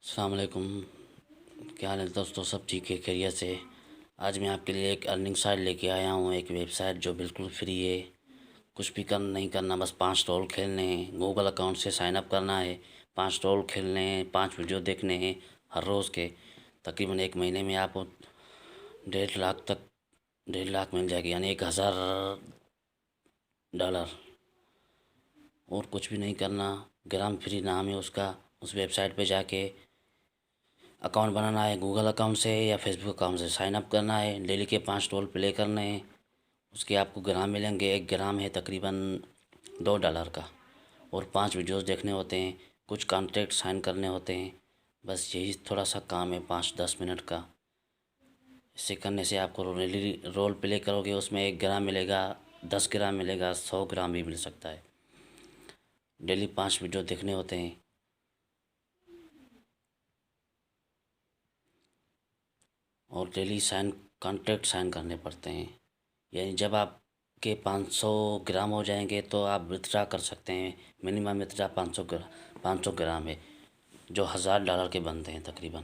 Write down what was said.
السلام علیکم، کیا حال ہے دوستوں؟ سب ٹھیک ہے، خیریت سے؟ آج میں آپ کے لیے ایک ارننگ سائٹ لے کے آیا ہوں، ایک ویب سائٹ جو بالکل فری ہے۔ کچھ بھی نہیں کرنا، بس 5 رول کھیلنے ہیں۔ گوگل اکاؤنٹ سے سائن اپ کرنا ہے، 5 رول کھیلنے ہیں، 5 ویڈیو دیکھنے ہیں ہر روز کے۔ تقریباً 1 مہینے میں آپ کو 1.5 لاکھ مل جائے گی، یعنی $1000۔ اور کچھ بھی نہیں کرنا، گرام فری نام ہے اس کا۔ اس ویب سائٹ پہ جا کے اکاؤنٹ بنانا ہے، گوگل اکاؤنٹ سے یا فیس بک اکاؤنٹ سے سائن اپ کرنا ہے، ڈیلی کے 5 رول پلے کرنے ہیں۔ اس کے آپ کو گرام ملیں گے، 1 گرام ہے تقریباً $2 کا، اور 5 ویڈیوز دیکھنے ہوتے ہیں، کچھ کانٹیکٹ سائن کرنے ہوتے ہیں۔ بس یہی تھوڑا سا کام ہے، 5-10 منٹ کا۔ اسے کرنے سے آپ کو رول پلے کرو گے، اس میں 1 گرام ملے گا، 10 گرام ملے گا، 100 گرام بھی مل سکتا ہے۔ ڈیلی 5 ویڈیو دیکھنے ہوتے ہیں، اور ڈیلی کانٹیکٹ سائن کرنے پڑتے ہیں۔ یعنی جب آپ کے 500 گرام ہو جائیں گے تو آپ وتھڈرا کر سکتے ہیں۔ منیمم وتھڈرا 500 گرام ہے، جو $1000 کے بنتے ہیں تقریباً۔